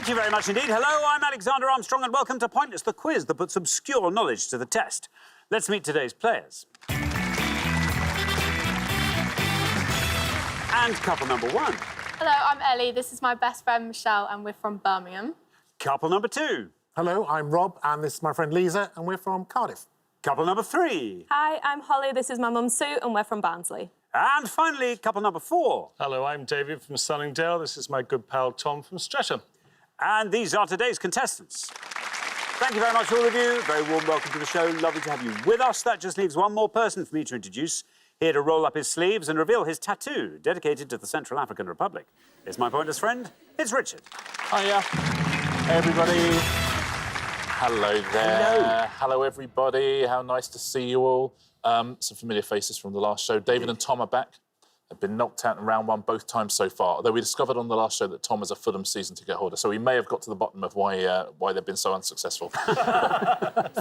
Thank you very much indeed. Hello, I'm Alexander Armstrong and welcome to Pointless, the quiz that puts obscure knowledge to the test. Let's meet today's players. And couple number one. Hello, I'm Ellie. This is my best friend, Michelle, and we're from Birmingham. Couple number two. Hello, I'm Rob, and this is my friend Lisa, and we're from Cardiff. Couple number three. Hi, I'm Holly. This is my mum, Sue, and we're from Barnsley. And finally, couple number four. Hello, I'm David from Sunningdale. This is my good pal Tom from Streatham. And these are today's contestants. Thank you very much, all of you. Very warm welcome to the show. Lovely to have you with us. That just leaves one more person for me to introduce, here to roll up his sleeves and reveal his tattoo dedicated to the Central African Republic. It's my pointless friend. It's Richard. Hiya. Hey, everybody. Hello there. Hello, everybody. How nice to see you all. Some familiar faces from the last show. David and Tom are back. They've been knocked out in round one both times so far, although we discovered on the last show that Tom is a Fulham season ticket holder, so we may have got to the bottom of why they've been so unsuccessful.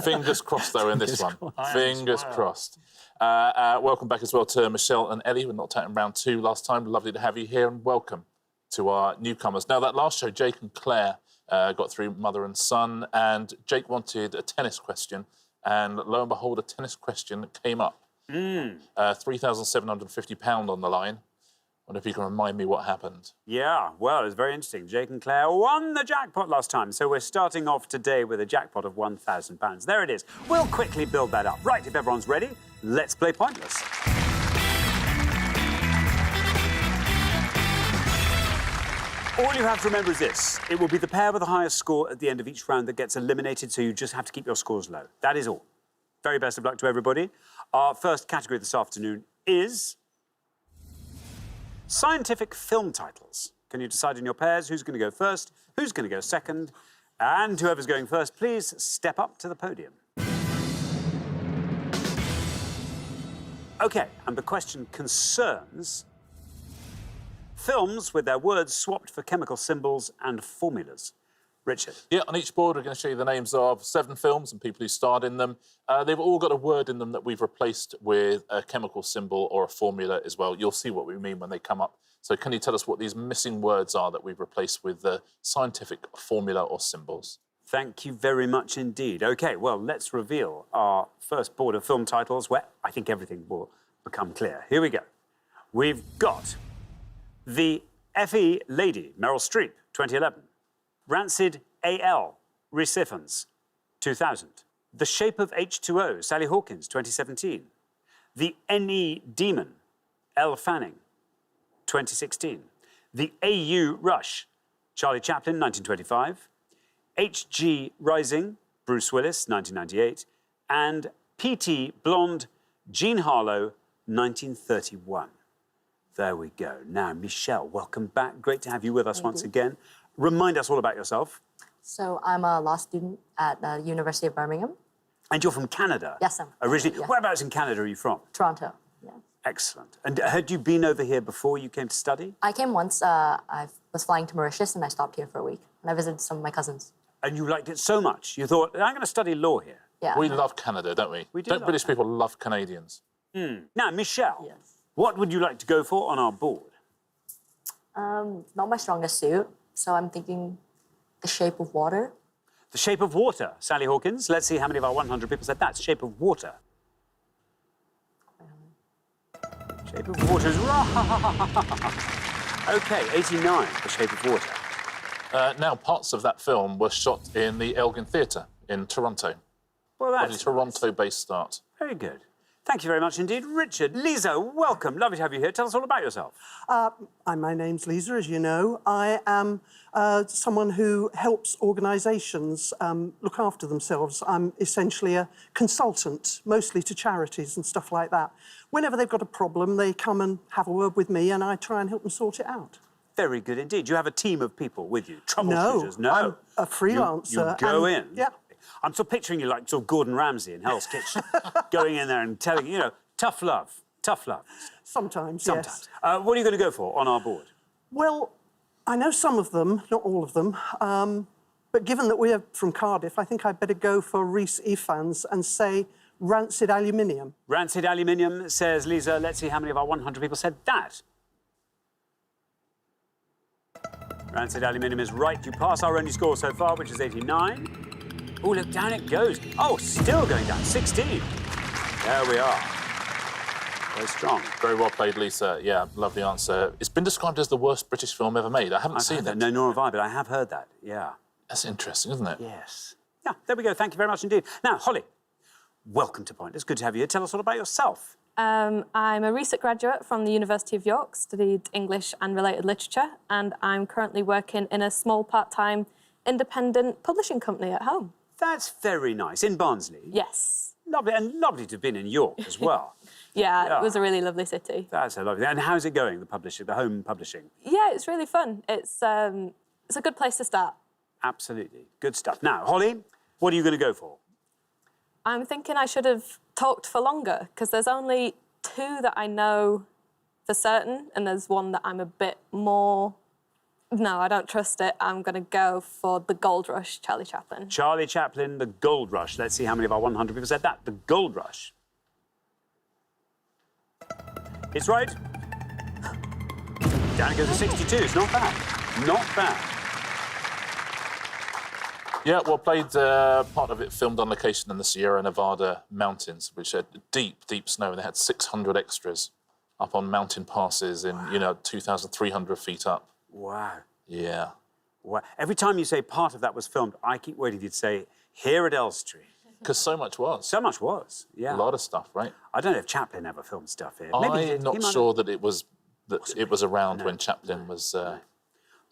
Fingers crossed, though, in this one. Fingers crossed. Welcome back as well to Michelle and Ellie. We were knocked out in round two last time. Lovely to have you here, and welcome to our newcomers. Now, that last show, Jake and Claire got through mother and son, and Jake wanted a tennis question, and lo and behold, a tennis question came up. £3,750 on the line. I wonder if you can remind me what happened. Yeah, well, it was very interesting. Jake and Claire won the jackpot last time, so we're starting off today with a jackpot of £1,000. There it is. We'll quickly build that up. Right, if everyone's ready, let's play Pointless. All you have to remember is this. It will be the pair with the highest score at the end of each round that gets eliminated, so you just have to keep your scores low. That is all. Very best of luck to everybody. Our first category this afternoon is scientific film titles. Can you decide in your pairs who's going to go first, who's going to go second, and whoever's going first, please step up to the podium. OK, and the question concerns films with their words swapped for chemical symbols and formulas. Richard. Yeah, on each board, we're going to show you the names of 7 films and people who starred in them. They've all got a word in them that we've replaced with a chemical symbol or a formula as well. You'll see what we mean when they come up. So can you tell us what these missing words are that we've replaced with the scientific formula or symbols? Thank you very much indeed. OK, well, let's reveal our first board of film titles where I think everything will become clear. Here we go. We've got The F.E. Lady, Meryl Streep, 2011. Rancid A.L., Rhys Ifans, 2000. The Shape of H2O, Sally Hawkins, 2017. The N.E. Demon, Elle Fanning, 2016. The A.U. Rush, Charlie Chaplin, 1925. H.G. Rising, Bruce Willis, 1998. And P.T. Blonde, Jean Harlow, 1931. There we go. Now, Michelle, welcome back. Great to have you with us once again. Remind us all about yourself. So I'm a law student at the University of Birmingham. And you're from Canada? Yes, I'm originally. yeah. Whereabouts in Canada are you from? Toronto, yeah. Excellent. And had you been over here before you came to study? I came once. I was flying to Mauritius and I stopped here for a week. And I visited some of my cousins. And you liked it so much, you thought, I'm going to study law here. Yeah. We love Canada, don't we? We do. Don't British people love Canadians? Now, Michelle, Yes. what would you like to go for on our board? Not my strongest suit, so I'm thinking The Shape of Water. The Shape of Water, Sally Hawkins. Let's see how many of our 100 people said that. Shape of Water. Shape of Water is right. OK, 89, The Shape of Water. Now, parts of that film were shot in the Elgin Theatre in Toronto. Well, that's a Toronto-based start. very good. Thank you very much indeed. Richard, Lisa, welcome. Lovely to have you here. Tell us all about yourself. My name's Lisa, as you know. I am someone who helps organisations look after themselves. I'm essentially a consultant, mostly to charities and stuff like that. Whenever they've got a problem, they come and have a word with me and I try and help them sort it out. Very good indeed. You have a team of people with you, troubleshooters? No, I'm a freelancer. You go in? Yeah. I'm sort of picturing you like sort of Gordon Ramsay in Hell's Kitchen, going in there and telling, you know, tough love, tough love. Sometimes, Sometimes. yes. What are you going to go for on our board? Well, I know some of them, not all of them, but given that we're from Cardiff, I think I'd better go for Rhys Ifans and say Rancid Aluminium. Rancid Aluminium, says Lisa. Let's see how many of our 100 people said that. Rancid aluminium is right. You pass our only score so far, which is 89. Oh, look, down it goes. Oh, still going down, 16. There we are. Very strong. Very well played, Lisa. Yeah, lovely answer. It's been described as the worst British film ever made. I haven't seen That. it. No, nor have I, but I have heard that, yeah. That's interesting, isn't it? Yes. Yeah, there we go. Thank you very much indeed. Now, Holly, welcome to Point. It's good to have you here. Tell us all about yourself. I'm a recent graduate from the University of York, studied English and related literature, and I'm currently working in a small part-time independent publishing company at home. That's very nice. In Barnsley? Yes. Lovely, and lovely to have been in York as well. Yeah, it was a really lovely city. That's a lovely. And how's it going, the publishing, the home publishing? Yeah, it's really fun. It's a good place to start. Absolutely. Good stuff. Now, Holly, what are you going to go for? I'm thinking I should have talked for longer, because there's only 2 that I know for certain, and there's one that I'm a bit more... No, I don't trust it. I'm going to go for The Gold Rush, Charlie Chaplin. Charlie Chaplin, The Gold Rush. Let's see how many of our 100 people said that. The Gold Rush. It's right. Down it goes to 62. It's not bad. Not bad. Yeah, well played. Part of it filmed on location in the Sierra Nevada mountains, which had deep, deep snow. And they had 600 extras up on mountain passes in, 2,300 feet up. Wow. Yeah. Wow. Every time you say part of that was filmed, I keep waiting for you to say, here at Elstree. Because so much was. So much was, yeah. A lot of stuff, right? I don't know if Chaplin ever filmed stuff here. Maybe he I'm did. not He might sure have. that it was around when Chaplin was...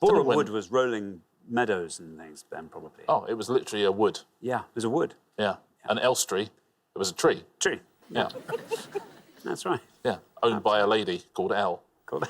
Boreham when- Wood was rolling meadows and things then, probably. Oh, it was literally a wood. Yeah, there's a wood. Yeah. An Elstree, it was a tree. Tree. Yeah. That's right. Yeah. Owned by a lady called Elle. Called...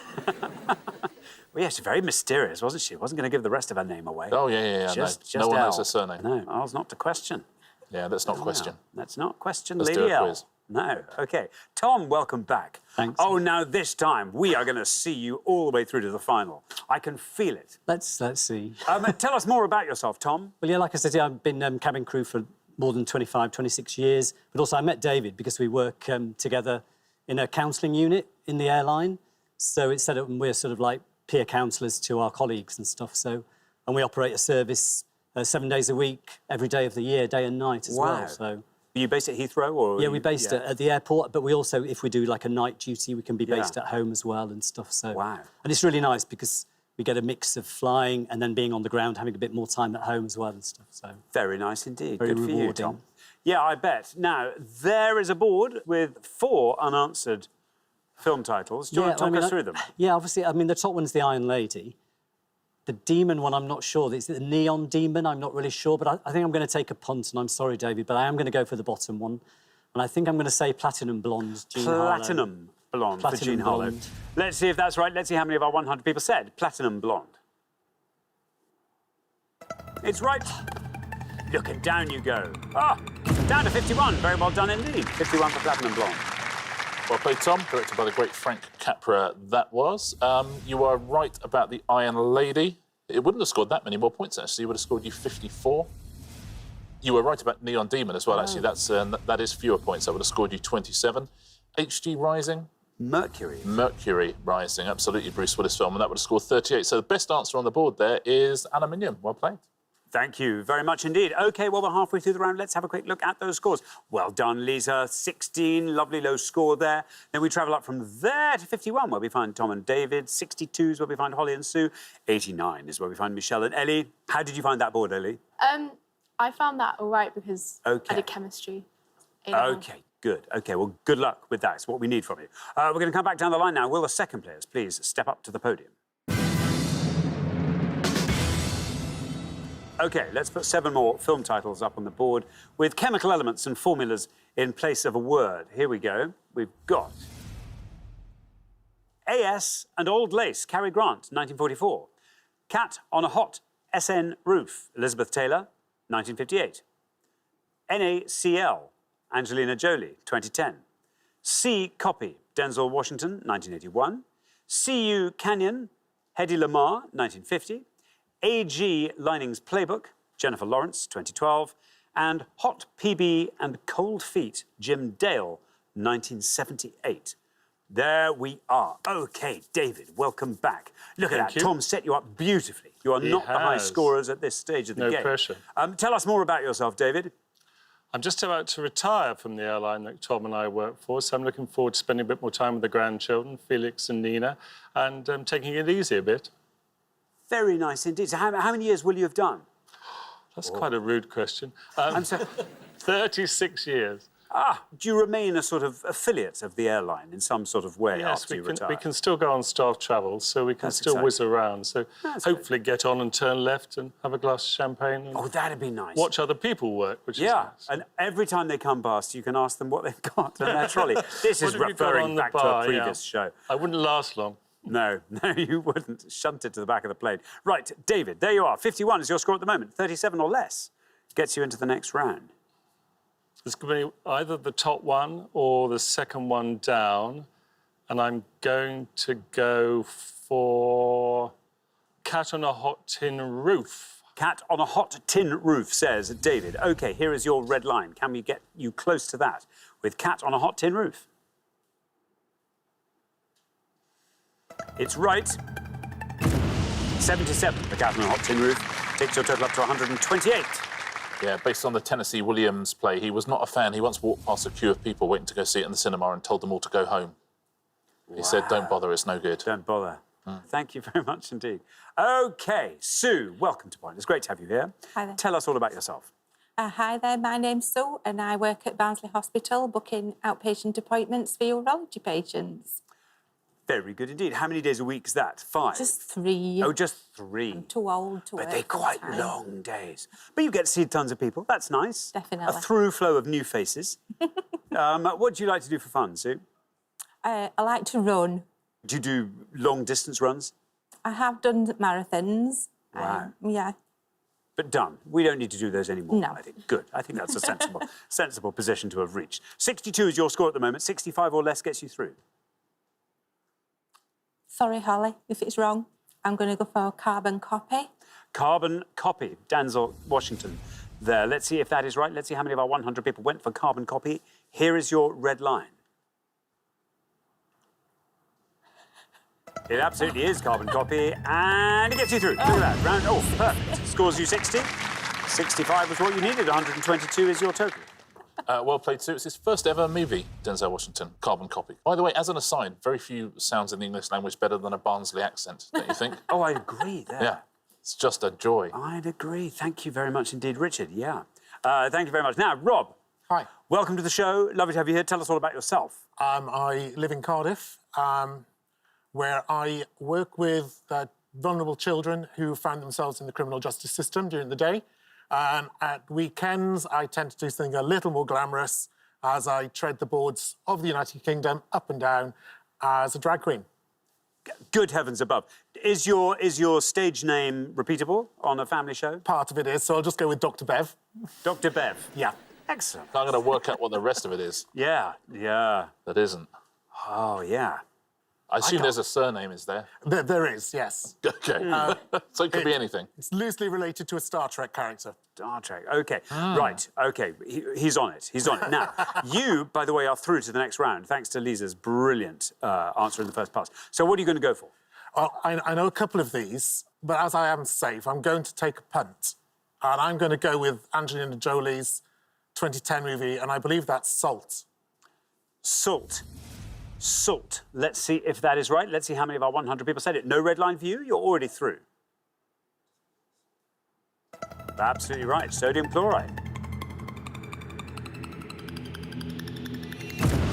Well, yeah, she's very mysterious, wasn't she? Wasn't going to give the rest of her name away. Oh, yeah. Just no one knows Elle. her surname. No, L's not to question. Yeah, that's not question. That's not question, Let's Lady do a L. quiz. No, OK. Tom, welcome back. Thanks. Oh, now this time we are going to see you all the way through to the final. I can feel it. Let's see. Tell us more about yourself, Tom. Well, yeah, like I said, yeah, I've been cabin crew for more than 25, 26 years. But also I met David because we work together in a counselling unit in the airline. So it's set up and we're sort of like peer counsellors to our colleagues and stuff. So, and we operate a service 7 days a week, every day of the year, day and night as well. So. Are you based at Heathrow? Or Yeah, we're based at the airport, but we also, if we do like a night duty, we can be based at home as well and stuff. So, wow. And it's really nice because we get a mix of flying and then being on the ground, having a bit more time at home as well and stuff. So very nice indeed. Very Good for you, rewarding. Tom. Yeah, I bet. Now, there is a board with 4 unanswered film titles. Do you want to talk us through them? Yeah, obviously, I mean, the top one's The Iron Lady. The demon one, I'm not sure. It's the Neon Demon, I'm not really sure. But I think I'm going to take a punt, and I'm sorry, David, but I am going to go for the bottom one. And I think I'm going to say Platinum Blonde, Jean Harlow. Platinum Blonde for Platinum Jean Harlow. Blonde. Let's see if that's right. Let's see how many of our 100 people said Platinum Blonde. It's right. Look, and down you go. Ah, down to 51. Very well done indeed. 51 for Platinum Blonde. Well played, Tom. Directed by the great Frank Capra, that was. You are right about the Iron Lady. It wouldn't have scored that many more points, actually. It would have scored you 54. You were right about Neon Demon as well, actually. That is fewer points. That would have scored you 27. HG Rising? Mercury. Mercury Rising, absolutely, Bruce Willis film, and that would have scored 38. So the best answer on the board there is Aluminium. Well played. Thank you very much indeed. OK, well, we're halfway through the round. Let's have a quick look at those scores. Well done, Lisa. 16, lovely low score there. Then we travel up from there to 51, where we find Tom and David. 62 is where we find Holly and Sue. 89 is where we find Michelle and Ellie. How did you find that board, Ellie? I found that all right because I OK. did chemistry. A-level. OK, good. OK, well, good luck with that. It's what we need from you. We're going to come back down the line now. Will the second players please step up to the podium? OK, let's put 7 more film titles up on the board with chemical elements and formulas in place of a word. Here we go. We've got AS and Old Lace, Cary Grant, 1944. Cat on a Hot SN Roof, Elizabeth Taylor, 1958. NaCl, Angelina Jolie, 2010. C Copy, Denzel Washington, 1981. CU Canyon, Hedy Lamarr, 1950. AG Lining's Playbook, Jennifer Lawrence, 2012. And Hot PB and Cold Feet, Jim Dale, 1978. There we are. OK, David, welcome back. Look at Thank that. you. Tom set you up beautifully. You are He not the high has. scorers at this stage of the No game. pressure. Tell us more about yourself, David. I'm just about to retire from the airline that Tom and I work for, so I'm looking forward to spending a bit more time with the grandchildren, Felix and Nina, and taking it easy a bit. Very nice indeed. So how many years will you have done? That's quite a rude question. I'm sorry. 36 years. Do you remain a sort of affiliate of the airline in some sort of way Yes, after you we retire? can still go on staff travel, so we can That's still whiz exciting. around. So That's hopefully get on and turn left and have a glass of champagne and Oh, that'd be nice. watch other people work, which is Yeah, nice. and every time they come past, you can ask them what they've got in their trolley. This is What have you got on referring the back to a bar? previous Yeah. show. I wouldn't last long. No, you wouldn't. Shunt it to the back of the plane. Right, David, there you are. 51 is your score at the moment. 37 or less gets you into the next round. It's going to be either the top one or the second one down. And I'm going to go for Cat on a Hot Tin Roof. Cat on a hot tin roof, says David. OK, here is your red line. Can we get you close to that with Cat on a hot tin roof? It's right. 77, the Cat on a hot tin roof, takes your total up to 128. Yeah, based on the Tennessee Williams play, he was not a fan. He once walked past a queue of people waiting to go see it in the cinema and told them all to go home. He said, don't bother, it's no good. Don't bother. Thank you very much indeed. OK, Sue, welcome to Point. It's great to have you here. Hi there. Tell us all about yourself. Hi there, my name's Sue and I work at Barnsley Hospital booking outpatient appointments for urology patients. Very good indeed. How many days a week is that? 5? Just 3. Oh, just 3. I'm too old to But work they're quite full-time. long days. But you get to see tons of people. That's nice. Definitely. A through flow of new faces. What do you like to do for fun, Sue? I like to run. Do you do long distance runs? I have done marathons. Wow. Yeah. But done. We don't need to do those anymore, No. I think. Good. I think that's a sensible position to have reached. 62 is your score at the moment. 65 or less gets you through. Sorry, Holly, if it's wrong. I'm going to go for a carbon copy. Carbon copy. Denzel Washington there. Let's see if that is right. Let's see how many of our 100 people went for carbon copy. Here is your red line. It absolutely is carbon copy, and it gets you through. Look at that. Round, oh, perfect. Scores you 60. 65 was what you needed. 122 is your total. Well played, Sue. It's his first ever movie, Denzel Washington, Carbon Copy. By the way, as an aside, very few sounds in the English language better than a Barnsley accent, don't you think? Oh, I agree there. Yeah, it's just a joy. I'd agree. Thank you very much indeed, Richard. Yeah. Thank you very much. Now, Rob. Hi. Welcome to the show. Lovely to have you here. Tell us all about yourself. I live in Cardiff, where I work with vulnerable children who find themselves in the criminal justice system during the day. And at weekends, I tend to do something a little more glamorous as I tread the boards of the United Kingdom up and down as a drag queen. Good heavens above. Is your stage name repeatable on a family show? Part of it is, so I'll just go with Dr. Bev. Dr. Bev. Yeah. Excellent. I'm going to work out what the rest of it is. Yeah. That isn't. Oh, yeah. I assume there's a surname, is there? There is, yes. OK. So it could be anything. It's loosely related to a Star Trek character. Star Trek. OK. Right. OK. He's on it. He's on it. Now, you, by the way, are through to the next round, thanks to Lisa's brilliant answer in the first pass. So what are you going to go for? Well, I know a couple of these, but as I am safe, I'm going to take a punt. And I'm going to go with Angelina Jolie's 2010 movie, and I believe that's Salt. Salt. Salt. Let's see if that is right. Let's see how many of our 100 people said it. No red line for you? You're already through. Absolutely right. Sodium chloride.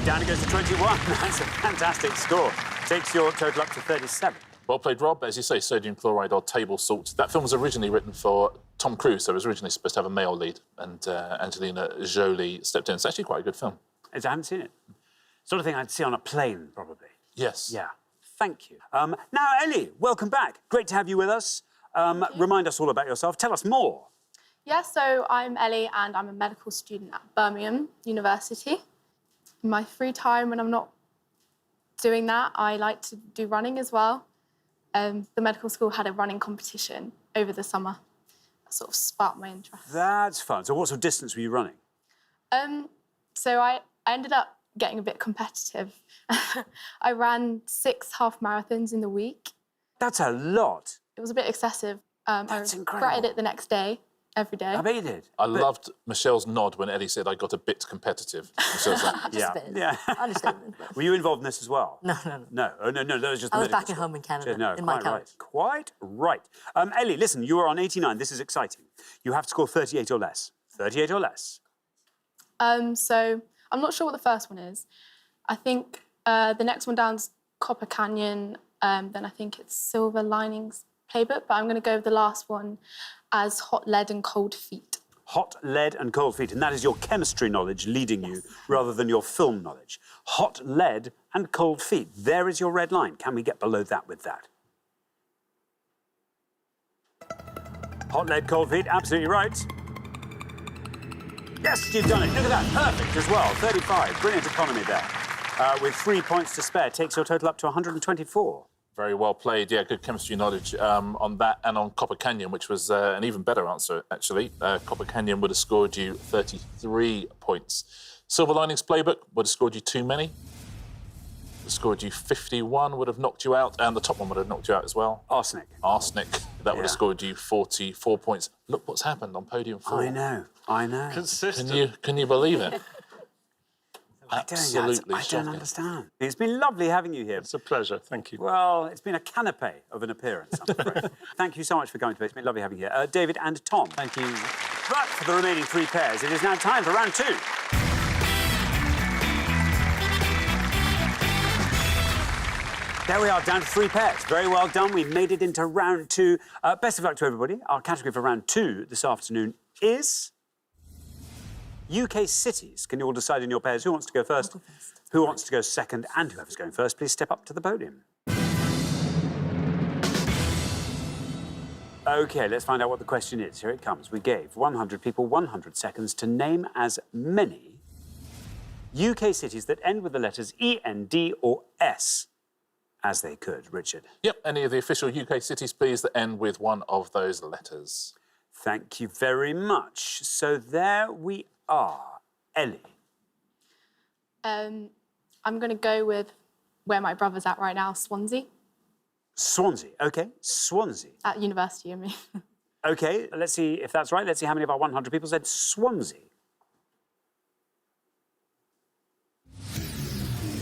Down it goes to 21. That's a fantastic score. Takes your total up to 37. Well played, Rob. As you say, sodium chloride or table salt. That film was originally written for Tom Cruise, so it was originally supposed to have a male lead, and Angelina Jolie stepped in. It's actually quite a good film. I haven't seen it. Sort of thing I'd see on a plane, probably. Yes. Yeah. Thank you. Now, Ellie, welcome back. Great to have you with us. Remind us all about yourself. Tell us more. Yeah, so I'm Ellie and I'm a medical student at Birmingham University. In my free time, when I'm not doing that, I like to do running as well. The medical school had a running competition over the summer. That sort of sparked my interest. That's fun. So what sort of distance were you running? So I ended up getting a bit competitive. I ran 6 half marathons in the week. That's a lot. It was a bit excessive. I That's regretted incredible. it the next day, every day. I bet you did. I loved Michelle's nod when Eddie said I got a bit competitive. Michelle's like, Yeah, a bit. yeah. Understatement. Were you involved in this as well? No. No, oh, no, that was just the I was medical back at school. home in Canada, No, in my quite right. couch. Quite right. Ellie, listen, you are on 89. This is exciting. You have to score 38 or less. 38 or less. So I'm not sure what the first one is. I think the next one down's Copper Canyon. Then I think it's Silver Linings Playbook. But I'm going to go with the last one as Hot Lead and Cold Feet. Hot lead and cold feet, and that is your chemistry knowledge leading you rather than your film knowledge. Hot lead and cold feet. There is your red line. Can we get below that with that? Hot lead, cold feet, absolutely right. Yes, you've done it. Look at that, perfect as well. 35, brilliant economy there. With 3 points to spare, takes your total up to 124. very well played. Yeah, good chemistry knowledge on that and on Copper Canyon, which was an even better answer, actually. Copper Canyon would have scored you 33 points. Silver Linings Playbook would have scored you too many. Would have scored you 51, would have knocked you out, and the top one would have knocked you out as well. Arsenic. Arsenic. That would have Yeah. scored you 44 points. Look what's happened on podium 4. I know. Consistent. Can you believe it? Absolutely I shocking. don't understand. It's been lovely having you here. It's a pleasure. Thank you. Well, it's been a canapé of an appearance, I'm afraid. Thank you so much for coming today. It's been lovely having you here. David and Tom. Thank you. Right, for the remaining 3 pairs, it is now time for round 2. There we are, down to 3 pairs. Very well done. We've made it into round 2. Best of luck to everybody. Our category for round 2 this afternoon is UK cities. Can you all decide in your pairs who wants to go first, who wants to go second, and whoever's going first, please step up to the podium. OK, let's find out what the question is. Here it comes. We gave 100 people 100 seconds to name as many UK cities that end with the letters E, N, D or S as they could. Richard. Yep, any of the official UK cities, please, that end with one of those letters. Thank you very much. So there we are. Ellie. I'm going to go with where my brother's at right now, Swansea. Swansea. OK, Swansea. At university, I mean. OK, let's see if that's right. Let's see how many of our 100 people said Swansea.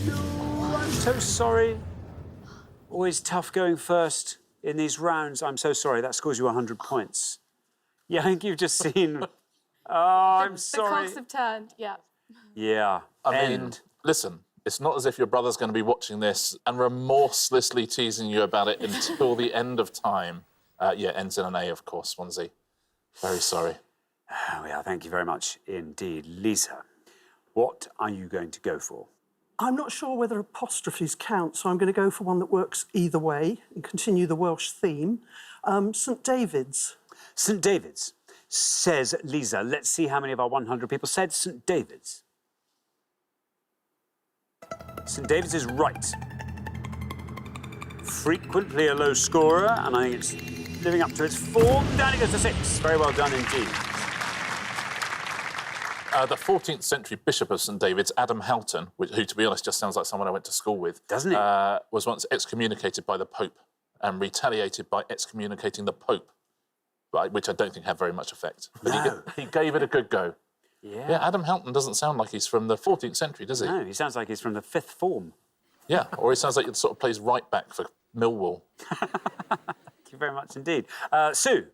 No, I'm so sorry. Always tough going first in these rounds. I'm so sorry. That scores you 100 points. Yeah, I think you've just seen... Oh, I'm The sorry. cogs have turned, yeah. Yeah. I mean, listen, it's not as if your brother's going to be watching this and remorselessly teasing you about it until the end of time. Yeah, ends in an A, of course, Swansea. Very sorry. Oh, yeah, thank you very much indeed. Lisa, what are you going to go for? I'm not sure whether apostrophes count, so I'm going to go for one that works either way and continue the Welsh theme. St David's. St David's, says Lisa. Let's see how many of our 100 people said St David's. St David's is right. Frequently a low scorer, and I think it's living up to its form. Down it goes to 6. Very well done indeed. The 14th century Bishop of St David's, Adam Houghton, who, to be honest, just sounds like someone I went to school with, Doesn't he? was once excommunicated by the Pope and retaliated by excommunicating the Pope, right, which I don't think had very much effect. But No. he gave it a good go. Yeah, Adam Houghton doesn't sound like he's from the 14th century, does he? No, he sounds like he's from the 5th form. Yeah, or he sounds like he sort of plays right back for Millwall. Thank you very much indeed. Sue.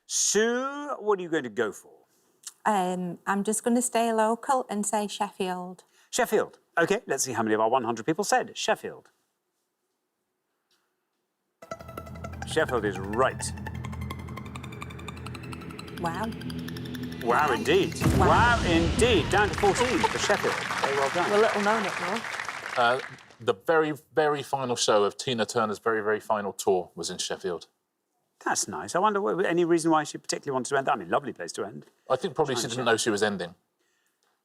Sue, what are you going to go for? I'm just going to stay local and say Sheffield. Sheffield. OK, let's see how many of our 100 people said Sheffield. Sheffield is right. Wow. Wow, indeed. Wow, indeed. Down to 14 for Sheffield. Very well done. We're little known up now. The very, very final show of Tina Turner's very, very final tour was in Sheffield. That's nice. I wonder any reason why she particularly wanted to end that. I mean, lovely place to end. I think probably she didn't know she was ending.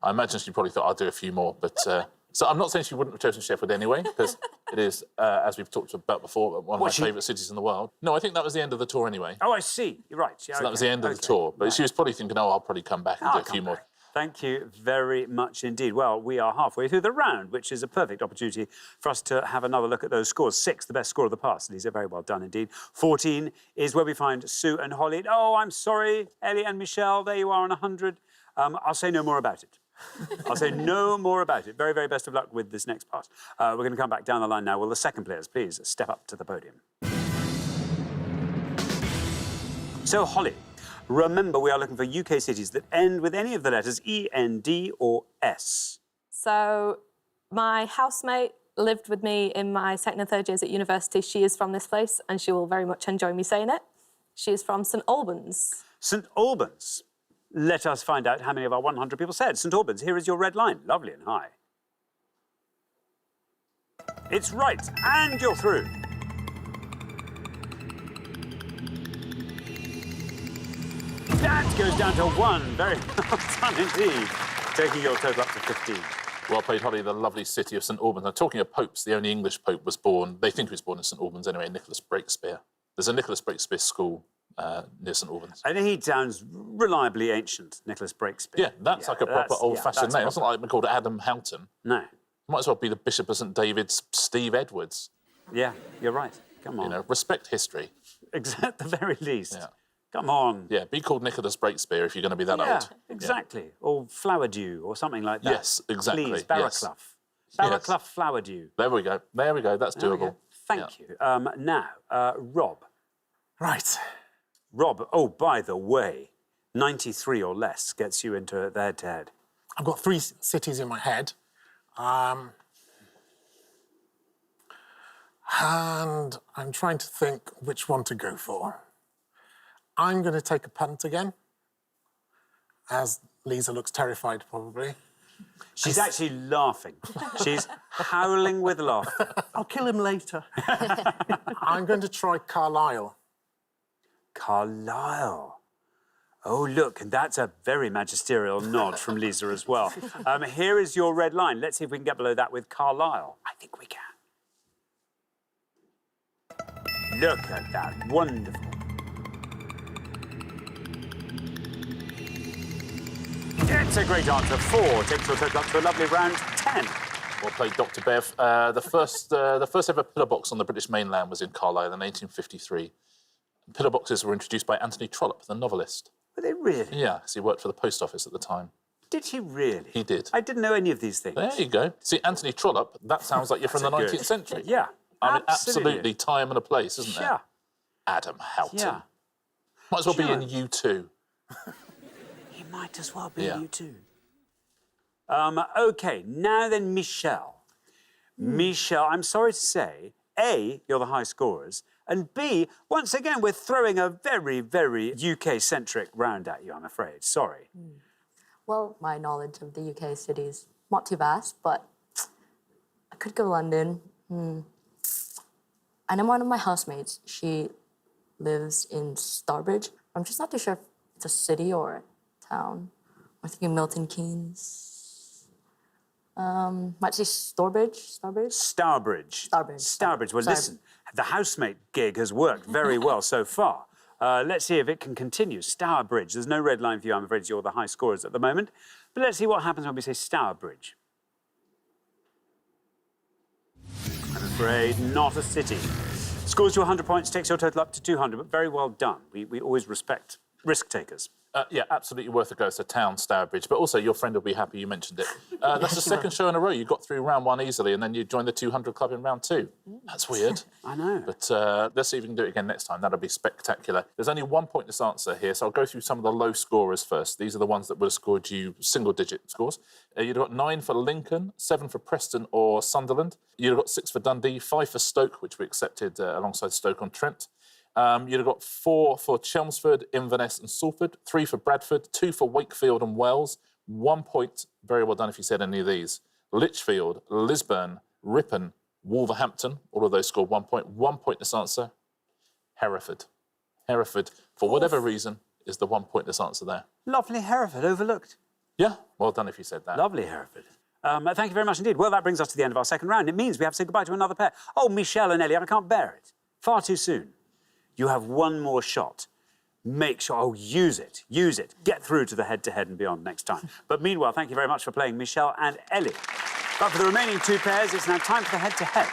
I imagine she probably thought, I'll do a few more. But so I'm not saying she wouldn't have chosen Sheffield anyway, because it is, as we've talked about before, one of my favourite cities in the world. No, I think that was the end of the tour anyway. Oh, I see. You're right. Yeah, So that was the end of the tour. But she was probably thinking, oh, I'll probably come back and do a few more. Thank you very much indeed. Well, we are halfway through the round, which is a perfect opportunity for us to have another look at those scores. 6, the best score of the past. These are very well done indeed. 14 is where we find Sue and Holly. Oh, I'm sorry, Ellie and Michelle. There you are on 100. I'll say no more about it. I'll say no more about it. Very, very best of luck with this next part. We're going to come back down the line now. Will the second players please step up to the podium? So, Holly, remember we are looking for UK cities that end with any of the letters E, N, D or S. So my housemate lived with me in my second and third years at university. She is from this place and she will very much enjoy me saying it. She is from St Albans. St Albans. Let us find out how many of our 100 people said. St Albans, here is your red line. Lovely and high. It's right, and you're through. That goes down to 1. Very well done indeed. Taking your total up to 15. Well played, Holly, the lovely city of St Albans. Now, talking of popes, the only English pope was born, they think he was born in St Albans anyway, Nicholas Breakspere. There's a Nicholas Breakspere school near St Albans. I think he sounds reliably ancient, Nicholas Breakspere. Yeah, that's like a proper old-fashioned name. It's not like called Adam Houghton. No. Might as well be the Bishop of St David's, Steve Edwards. Yeah, you're right. Come on. You know, respect history. At the very least. Yeah. Come on. Yeah, be called Nicholas Breakspere if you're going to be that Yeah, old. exactly. Yeah. Or Flowerdew or something like that. Yes, exactly. Please, Barraclough. Barraclough Flowerdew. There we go. There we go. That's doable. Thank you. Now, Rob. Right. Rob, oh, by the way, 93 or less gets you into the head-to-head. I've got 3 cities in my head. And I'm trying to think which one to go for. I'm going to take a punt again, as Lisa looks terrified, probably. She's actually laughing. She's howling with laughter. I'll kill him later. I'm going to try Carlisle. Carlisle. Oh, look, and that's a very magisterial nod from Lisa as well. Here is your red line. Let's see if we can get below that with Carlisle. I think we can. Look at that. Wonderful. It's a great answer. 4 takes your total up to a lovely round 10. Well played, Dr. Bev. The first ever pillar box on the British mainland was in Carlisle in 1853. Pillar boxes were introduced by Anthony Trollope, the novelist. Were they really? Yeah, because he worked for the post office at the time. Did he really? He did. I didn't know any of these things. There you go. See, Anthony Trollope, that sounds like you're from the 19th century. Yeah, I mean, absolutely time and a place, isn't there? Yeah. Adam Houghton. Yeah. Might as well be in U2. He might as well be you too. OK, now then, Michelle. Michelle, I'm sorry to say, A, you're the high scorers, and B, once again, we're throwing a very, very UK-centric round at you, I'm afraid. Sorry. Well, my knowledge of the UK cities, not too vast, but I could go London. I know one of my housemates, she lives in Starbridge. I'm just not too sure if it's a city or a town. I'm thinking Milton Keynes. Might say Starbridge. Starbridge. Well, Sorry. listen, the housemate gig has worked very well so far. Let's see if it can continue. Stourbridge. There's no red line for you, I'm afraid. You're the high scorers at the moment. But let's see what happens when we say Stourbridge. I'm afraid not a city. Scores you 100 points, takes your total up to 200, but very well done. We always respect risk takers. Yeah, absolutely worth a go. It's a town, Stourbridge. But also, your friend will be happy you mentioned it. That's the second show in a row. You got through round 1 easily, and then you joined the 200 club in round 2. That's weird. I know. But let's see if we can do it again next time. That'll be spectacular. There's only 1 pointless answer here, so I'll go through some of the low scorers first. These are the ones that would have scored you single-digit scores. You'd have got 9 for Lincoln, 7 for Preston or Sunderland. You'd have got 6 for Dundee, 5 for Stoke, which we accepted alongside Stoke-on-Trent. You'd have got 4 for Chelmsford, Inverness and Salford, 3 for Bradford, 2 for Wakefield and Wells, 1 point, very well done if you said any of these, Lichfield, Lisburn, Ripon, Wolverhampton, all of those scored 1 point. 1 pointless answer, Hereford. Hereford, for whatever reason, is the 1 pointless answer there. Lovely Hereford, overlooked. Yeah, well done if you said that. Lovely Hereford. Thank you very much indeed. Well, that brings us to the end of our second round. It means we have to say goodbye to another pair. Oh, Michelle and Ellie, I can't bear it. Far too soon. You have one more shot Make sure, use it, Get through to the head-to-head and beyond next time. But meanwhile, thank you very much for playing, Michelle and Ellie. But for the remaining two pairs, it's now time for the head-to-head.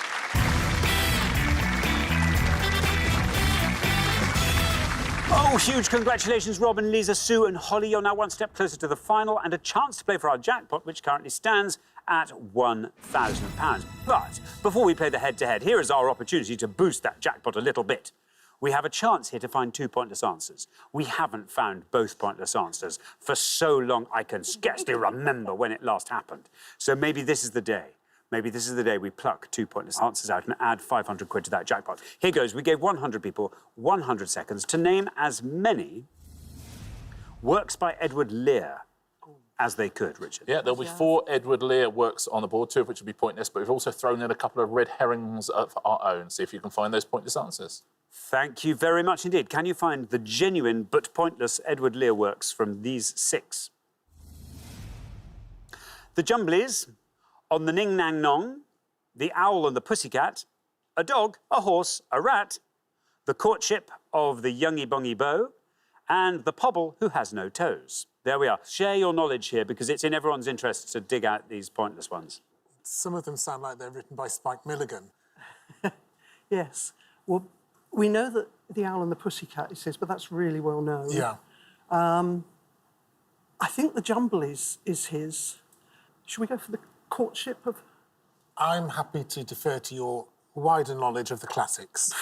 Oh, huge congratulations, Robin, Lisa, Sue and Holly. You're now one step closer to the final and a chance to play for our jackpot, which currently stands at £1,000. But before we play the head-to-head, here is our opportunity to boost that jackpot a little bit. We have a chance here to find two pointless answers. We haven't found both pointless answers for so long I can scarcely remember when it last happened. So maybe this is the day. Maybe this is the day we pluck two pointless answers out and add 500 quid to that jackpot. Here goes. We gave 100 people 100 seconds to name as many works by Edward Lear as they could, Richard. Yeah, there'll be 4 Edward Lear works on the board, 2 of which will be pointless, but we've also thrown in a couple of red herrings of our own. See if you can find those pointless answers. Thank you very much indeed. Can you find the genuine but pointless Edward Lear works from these 6? The Jumblies, On the Ning Nang Nong, The Owl and the Pussycat, A Dog, a Horse, a Rat, The Courtship of the Youngie Bongie Beau, and The Pobble Who Has No Toes. There we are. Share your knowledge here because it's in everyone's interest to dig out these pointless ones. Some of them sound like they're written by Spike Milligan. Yes. Well, we know that The Owl and the Pussycat, it says, but that's really well known. Yeah. I think The Jumblies is his. Should we go for The Courtship of... I'm happy to defer to your wider knowledge of the classics.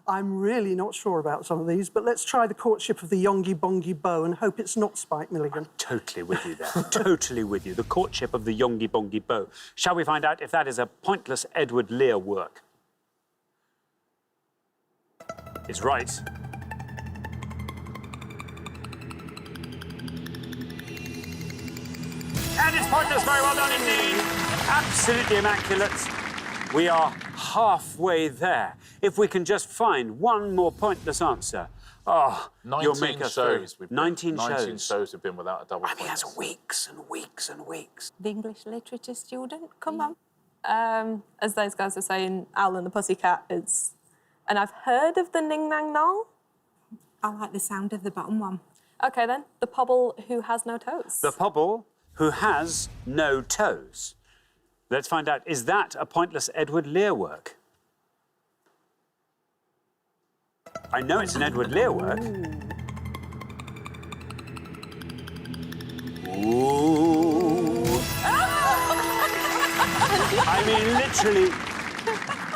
I'm really not sure about some of these, but let's try The Courtship of the Youngie Bongie Beau and hope it's not Spike Milligan. Totally with you there. Totally with you. The Courtship of the Youngie Bongie Beau. Shall we find out if that is a pointless Edward Lear work? It's right. And it's pointless. Very well done indeed. Absolutely immaculate. We are halfway there. If we can just find one more pointless answer. Oh, 19 you'll make us shows. through. 19 shows we've been without a double I mean, pointless. that's weeks and weeks and weeks. The English literature student, come on. As those guys are saying, Owl and the Pussycat is... And I've heard of the Ning Nang Nong. I like the sound of the bottom one. OK, then. The Pobble Who Has No Toes. The Pobble Who Has No Toes. Let's find out, is that a pointless Edward Lear work? I know it's an Edward Lear work. Ooh. I mean, literally,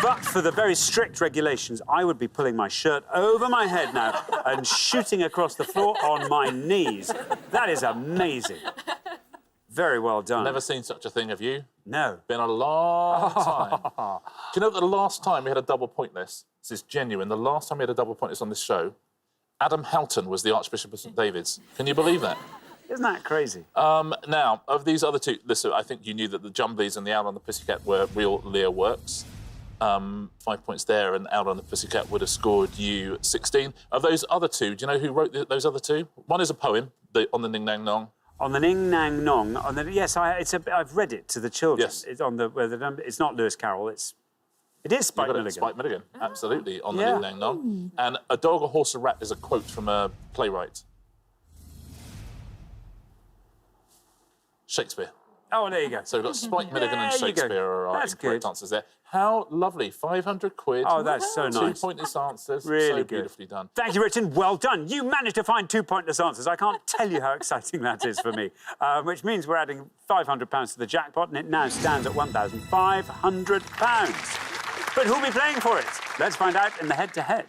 but for the very strict regulations, I would be pulling my shirt over my head now and shooting across the floor on my knees. That is amazing. Very well done. Never seen such a thing, have you? No. Been a long time. Do you know that the last time we had a double pointless, this is genuine, the last time we had a double pointless on this show, Adam Houghton was the Archbishop of St David's. Can you believe that? Isn't that crazy? Now, of these other two, listen, I think you knew that the Jumblies and the Owl and the Pussycat were real Lear works. 5 points there, and Owl and the Pussycat would have scored you 16. Of those other two, do you know who wrote those other two? One is a poem, On the Ning Nang Nong. On the Ning Nang Nong. Yes, I've read it to the children. Yes. It's on it's not Lewis Carroll. It is Spike Milligan. Spike Milligan, absolutely, on the Ning Nang Nong. And A Dog, a Horse, a Rat is a quote from a playwright. Shakespeare. Oh, there you go. So we've got Spike Milligan and There you go. Shakespeare are our That's incorrect good. answers there. How lovely, 500 quid. Oh, that's so nice. 2 pointless answers. Really so good. beautifully done. Thank you, Richard. Well done. You managed to find 2 pointless answers. I can't tell you how exciting that is for me. Which means we're adding £500 to the jackpot, and it now stands at £1,500. But who'll be playing for it? Let's find out in the head-to-head.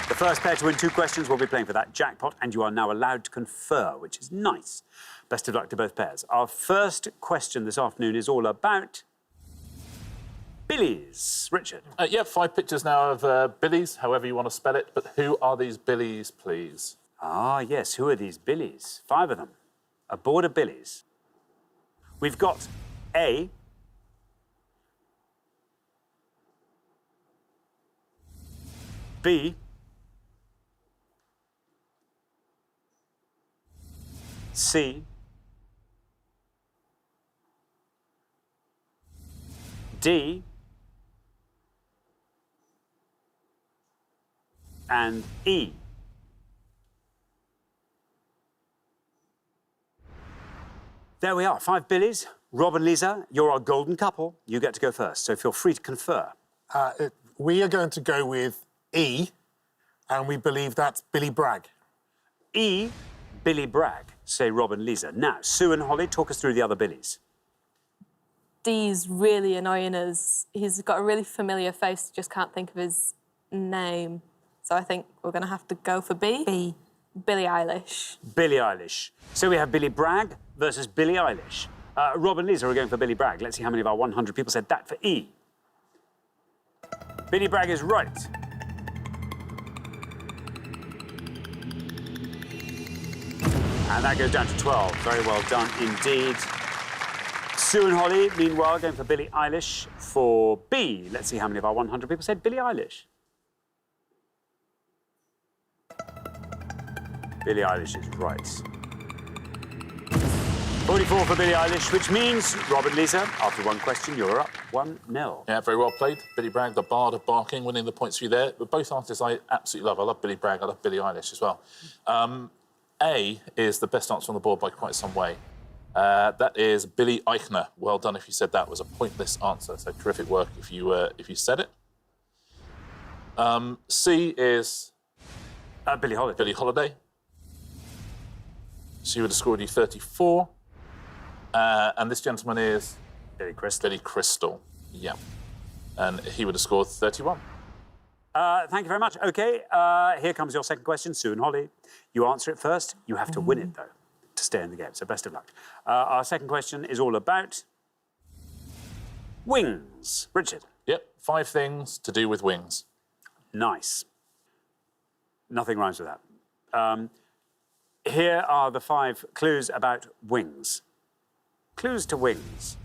The first pair to win 2 questions will be playing for that jackpot, and you are now allowed to confer, which is nice. Best of luck to both pairs. Our first question this afternoon is all about Billies. Richard. 5 pictures now of Billies, however you want to spell it. But who are these Billies, please? Ah, yes. Who are these Billies? 5 of them. A board of Billies. We've got A. B. C. D. and E. There we are, 5 Billies. Rob and Lisa, you're our golden couple. You get to go first, so feel free to confer. We are going to go with E, and we believe that's Billy Bragg. E, Billy Bragg, say Rob and Lisa. Now, Sue and Holly, talk us through the other Billies. D's really annoying us. He's got a really familiar face, just can't think of his name. So I think we're going to have to go for B. B. Billie Eilish. Billie Eilish. So we have Billy Bragg versus Billie Eilish. Rob and Lisa are going for Billy Bragg. Let's see how many of our 100 people said that for E. Billy Bragg is right. And that goes down to 12. Very well done indeed. Sue and Holly, meanwhile, going for Billie Eilish for B. Let's see how many of our 100 people said Billie Eilish. Billie Eilish is right. 44 for Billie Eilish, which means, Rob and Lisa, after one question, you're up 1-0. Yeah, very well played. Billy Bragg, the bard of barking, winning the points for you there. But both artists I absolutely love. I love Billy Bragg, I love Billie Eilish as well. A is the best answer on the board by quite some way. That is Billy Eichner. Well done if you said that was a pointless answer. So terrific work if you said it. C is Billie Holiday. Billie Holiday. She would have scored you 34. And this gentleman is Billy Crystal. Billy Crystal. Yeah. And he would have scored 31. Thank you very much. OK, here comes your second question, Sue and Holly. You answer it first. You have to win it, though, to stay in the game. So best of luck. Our second question is all about wings. Richard. Yep, 5 things to do with wings. Nice. Nothing rhymes with that. Here are the 5 clues about wings. Clues to wings.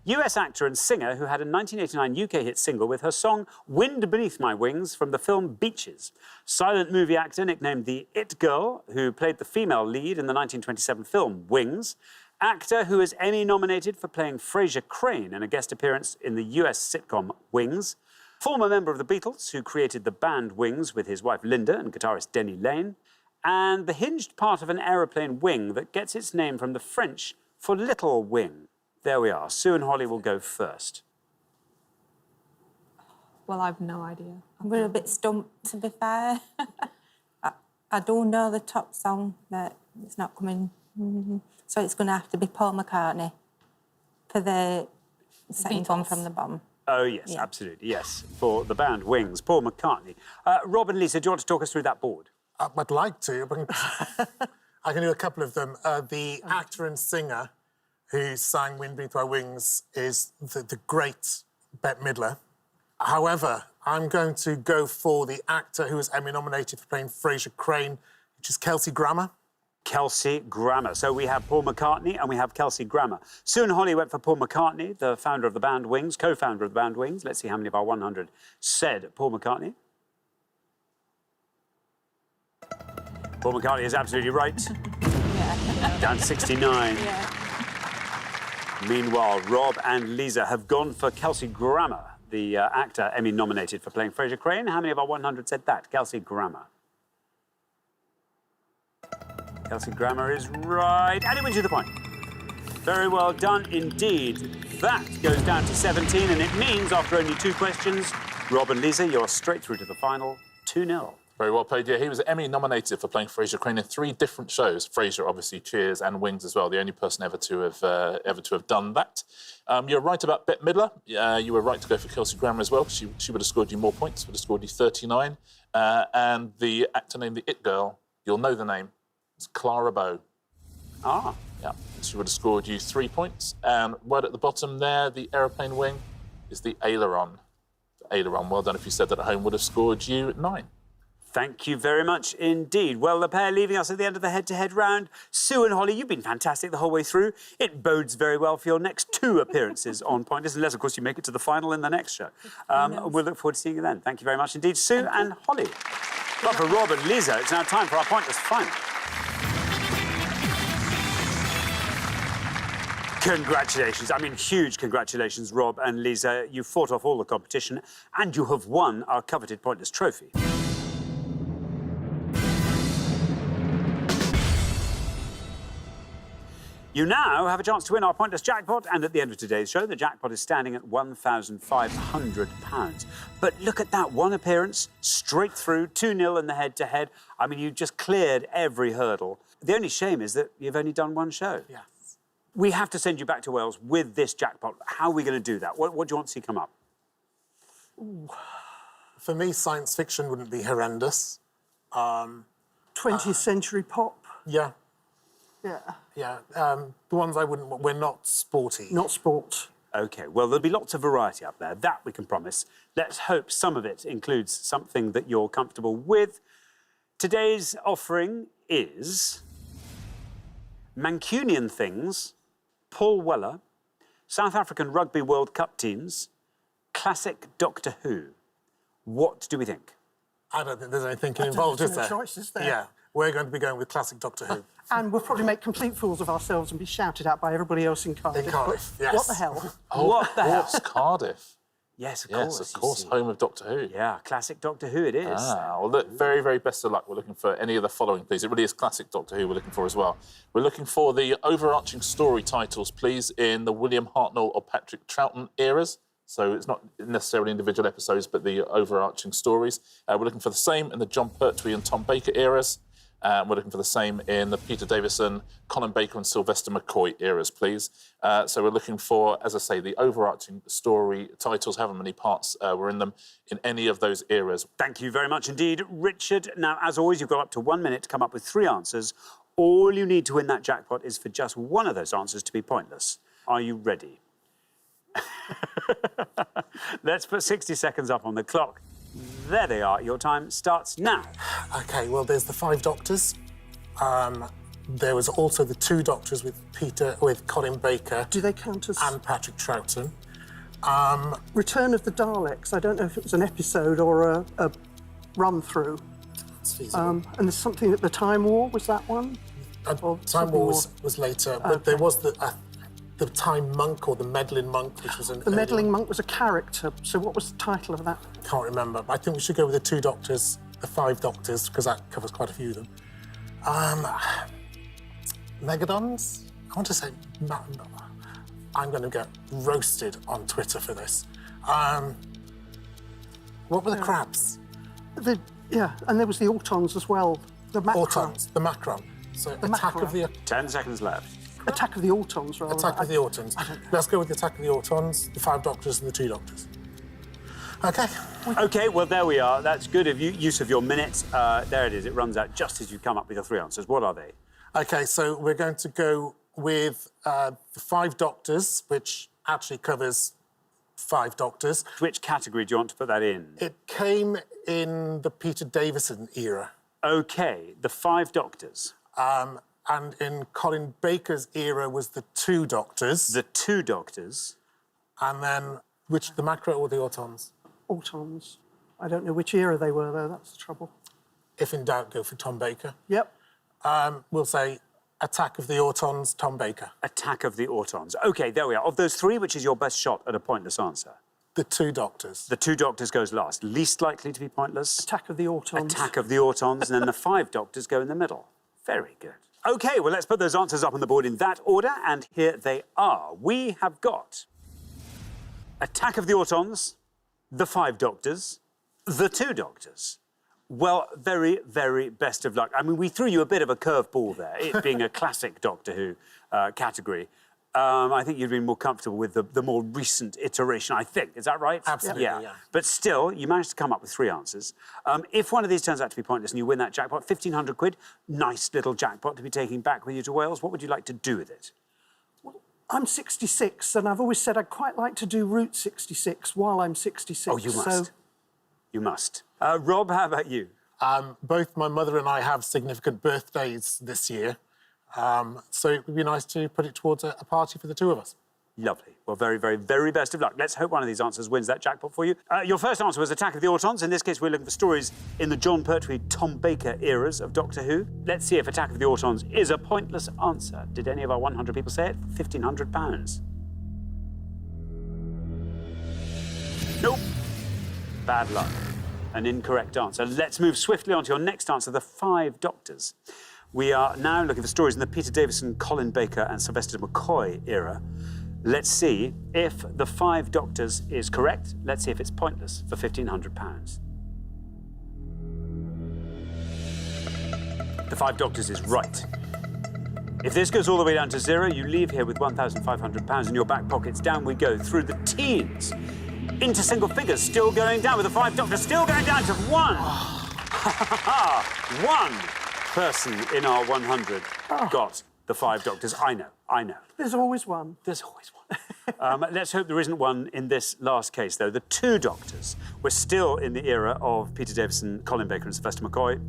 US actor and singer who had a 1989 UK hit single with her song Wind Beneath My Wings from the film Beaches. Silent movie actor nicknamed the It Girl, who played the female lead in the 1927 film Wings. Actor who is Emmy nominated for playing Frasier Crane in a guest appearance in the US sitcom Wings. Former member of the Beatles who created the band Wings with his wife Linda and guitarist Denny Laine. And the hinged part of an aeroplane wing that gets its name from the French for little wing. There we are. Sue and Holly will go first. Well, I've no idea. We're a bit stumped, to be fair. I don't know the top song, but it's not coming. So it's going to have to be Paul McCartney for the second one from the bottom. Oh, yes, yeah. Absolutely, yes. For the band Wings, Paul McCartney. Rob and Lisa, do you want to talk us through that board? I'd like to, but I can do a couple of them. The actor and singer who sang Wind Beneath My Wings is the great Bette Midler. However, I'm going to go for the actor who was Emmy nominated for playing Frasier Crane, which is Kelsey Grammer. Kelsey Grammer. So we have Paul McCartney and we have Kelsey Grammer. Sue and Holly went for Paul McCartney, the founder of the band Wings, co-founder of the band Wings. Let's see how many of our 100 said Paul McCartney. Paul McCartney is absolutely right. Yeah. Down to 69. Yeah. Meanwhile, Rob and Lisa have gone for Kelsey Grammer, the actor Emmy nominated for playing Frasier Crane. How many of our 100 said that? Kelsey Grammer. Kelsey Grammer is right. And it wins you the point. Very well done indeed. That goes down to 17, and it means after only 2 questions, Rob and Lisa, you're straight through to the final 2-0. Very well played, yeah. He was Emmy nominated for playing Frasier Crane in 3 different shows. Frasier, obviously, Cheers, and Wings as well. The only person ever to have done that. You're right about Bette Midler. You were right to go for Kelsey Grammer as well. She would have scored you more points. Would have scored you 39. And the actor named the It Girl, you'll know the name. It's Clara Bow. Ah. Yeah. She would have scored you 3 points. And right at the bottom there, the aeroplane wing is the aileron. The aileron. Well done if you said that at home. Would have scored you 9. Thank you very much indeed. Well, the pair leaving us at the end of the head-to-head round. Sue and Holly, you've been fantastic the whole way through. It bodes very well for your next 2 appearances on Pointless, unless, of course, you make it to the final in the next show. We'll look forward to seeing you then. Thank you very much indeed, Sue and Holly. But for Rob and Lisa, it's now time for our Pointless final. Congratulations. I mean, huge congratulations, Rob and Lisa. You fought off all the competition and you have won our coveted Pointless trophy. You now have a chance to win our pointless jackpot, and at the end of today's show, the jackpot is standing at £1,500. But look at that, one appearance, straight through, 2-0 in the head-to-head. I mean, you just cleared every hurdle. The only shame is that you've only done one show. Yes. We have to send you back to Wales with this jackpot. How are we going to do that? What do you want to see come up? For me, science fiction wouldn't be horrendous. 20th century pop. Yeah, Yeah. yeah. The ones I wouldn't want, we're not sporty. Not sport. OK, well, there'll be lots of variety up there. That we can promise. Let's hope some of it includes something that you're comfortable with. Today's offering is Mancunian Things, Paul Weller, South African Rugby World Cup teams, classic Doctor Who. What do we think? I don't think there's any thinking involved, is no there? choice, is there? Yeah, we're going to be going with classic Doctor Who. And we'll probably make complete fools of ourselves and be shouted at by everybody else in Cardiff. In Cardiff, But yes. What the hell? What the hell? Of course, Cardiff. Yes, of Yes, course. of you course, see. home of Doctor Who. Yeah, classic Doctor Who it is. Well, look, very, very best of luck. We're looking for any of the following, please. It really is classic Doctor Who we're looking for as well. We're looking for the overarching story titles, please, in the William Hartnell or Patrick Troughton eras. So it's not necessarily individual episodes, but the overarching stories. We're looking for the same in the John Pertwee and Tom Baker eras. We're looking for the same in the Peter Davison, Colin Baker and Sylvester McCoy eras, please. So we're looking for, as I say, the overarching story titles, however many parts were in them, in any of those eras. Thank you very much indeed, Richard. Now, as always, you've got up to 1 minute to come up with 3 answers. All you need to win that jackpot is for just one of those answers to be pointless. Are you ready? Let's put 60 seconds up on the clock. There they are. Your time starts now. OK, well, there's the 5 Doctors. There was also the 2 Doctors with Colin Baker Do they count as and Patrick Troughton. Return of the Daleks? I don't know if it was an episode or a run-through. It's feasible. And there's something at the Time War, was that one? Or Time something War more? was later, but there was the Time Monk or the Meddling Monk, which was an The Meddling Monk was a character, so what was the title of that? Can't remember. I think we should go with the 2 Doctors, the 5 Doctors, because that covers quite a few of them. Megadons? I want to say... I'm going to get roasted on Twitter for this. What were the crabs? Yeah, and there was the Autons as well. The Macron. Autons, the Macron. So Attack Macron. of the... 10 seconds left. Attack of the Autons, rather. Attack of the Autons. Let's go with the Attack of the Autons, the 5 Doctors and the 2 Doctors. OK. OK, well, there we are. That's good of you. Use of your minutes. There it is. It runs out just as you come up with your 3 answers. What are they? OK, so we're going to go with the 5 Doctors, which actually covers 5 Doctors. Which category do you want to put that in? It came in the Peter Davison era. OK, the 5 Doctors. And in Colin Baker's era was the 2 Doctors. The 2 Doctors. And then, the Macro or the Autons? Autons. I don't know which era they were, though. That's the trouble. If in doubt, go for Tom Baker. Yep. We'll say Attack of the Autons, Tom Baker. Attack of the Autons. OK, there we are. Of those 3, which is your best shot at a pointless answer? The 2 Doctors. The 2 Doctors goes last. Least likely to be pointless? Attack of the Autons. Attack of the Autons, and then the 5 Doctors go in the middle. Very good. OK, well, let's put those answers up on the board in that order, and here they are. We have got Attack of the Autons, the 5 Doctors, the 2 Doctors. Well, very, very best of luck. I mean, we threw you a bit of a curveball there, it being a classic Doctor Who category. I think you'd been more comfortable with the more recent iteration, I think. Is that right? Absolutely, yeah. But still, you managed to come up with 3 answers. If one of these turns out to be pointless and you win that jackpot, 1,500 quid, nice little jackpot to be taking back with you to Wales, what would you like to do with it? I'm 66, and I've always said I'd quite like to do Route 66 while I'm 66. Oh, you must. So You must. Rob, how about you? Both my mother and I have significant birthdays this year. So it would be nice to put it towards a party for the 2 of us. Lovely. Well, very, very, very best of luck. Let's hope one of these answers wins that jackpot for you. Your first answer was Attack of the Autons. In this case, we're looking for stories in the John Pertwee, Tom Baker eras of Doctor Who. Let's see if Attack of the Autons is a pointless answer. Did any of our 100 people say it? £1,500. Nope. Bad luck. An incorrect answer. Let's move swiftly on to your next answer, the 5 Doctors. We are now looking for stories in the Peter Davison, Colin Baker and Sylvester McCoy era. Let's see if the Five Doctors is correct. Let's see if it's pointless for £1,500. The Five Doctors is right. If this goes all the way down to 0, you leave here with £1,500 in your back pockets. Down we go through the teens, into single figures, still going down with the Five Doctors, still going down to 1. One person in our 100 got the Five Doctors. I know. There's always one. There's always one. Let's hope there isn't one in this last case, though. The Two Doctors. We're still in the era of Peter Davison, Colin Baker and Sylvester McCoy.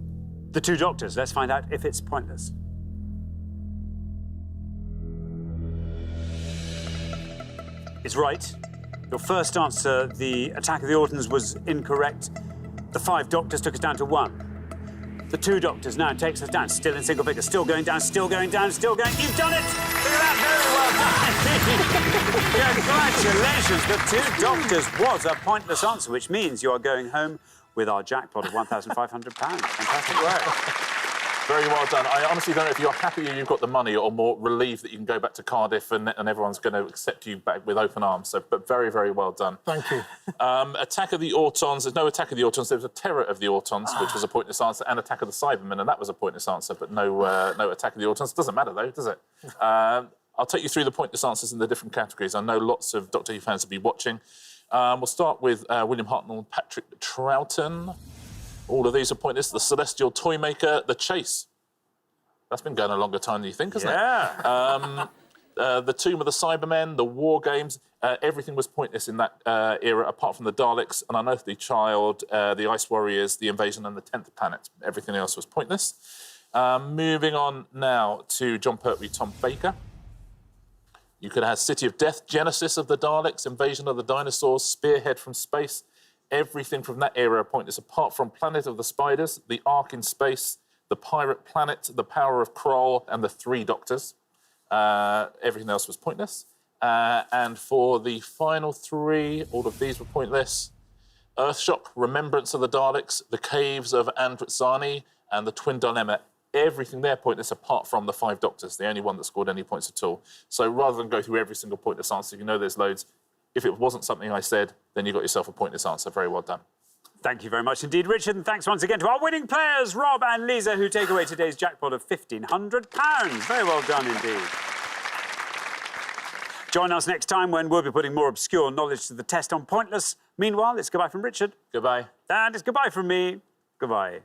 The Two Doctors. Let's find out if it's pointless. It's right. Your first answer, the Attack of the Autons, was incorrect. The Five Doctors took us down to 1. The Two Doctors now takes us down, still in single figures, still going down, still going down, still going. You've done it! Look at that, very well done. Congratulations, The Two Doctors was a pointless answer, which means you are going home with our jackpot of £1,500. Fantastic work. Very well done. I honestly don't know if you're happy you've got the money or more relieved that you can go back to Cardiff and everyone's going to accept you back with open arms. So, but very, very well done. Thank you. Attack of the Autons. There's no Attack of the Autons. There was a Terror of the Autons, which was a pointless answer, and Attack of the Cybermen, and that was a pointless answer, but no Attack of the Autons. Doesn't matter, though, does it? I'll take you through the pointless answers in the different categories. I know lots of Doctor Who fans will be watching. We'll start with William Hartnell and Patrick Troughton. All of these are pointless. The Celestial Toymaker, The Chase. That's been going a longer time than you think, hasn't it? The Tomb of the Cybermen, the War Games, everything was pointless in that era, apart from the Daleks, An Unearthly Child, the Ice Warriors, the Invasion, and the 10th Planet. Everything else was pointless. Moving on now to John Pertwee, Tom Baker. You could have City of Death, Genesis of the Daleks, Invasion of the Dinosaurs, Spearhead from Space. Everything from that era pointless, apart from Planet of the Spiders, The Ark in Space, The Pirate Planet, The Power of Kroll, and The Three Doctors. Everything else was pointless. And for the final 3, all of these were pointless. Earthshock, Remembrance of the Daleks, The Caves of Androzani, and The Twin Dilemma. Everything there pointless, apart from the Five Doctors, the only one that scored any points at all. So rather than go through every single pointless answer, you know there's loads. If it wasn't something I said, then you got yourself a pointless answer. Very well done. Thank you very much indeed, Richard, and thanks once again to our winning players, Rob and Lisa, who take away today's jackpot of £1,500. Very well done indeed. Join us next time when we'll be putting more obscure knowledge to the test on Pointless. Meanwhile, it's goodbye from Richard. Goodbye. And it's goodbye from me. Goodbye.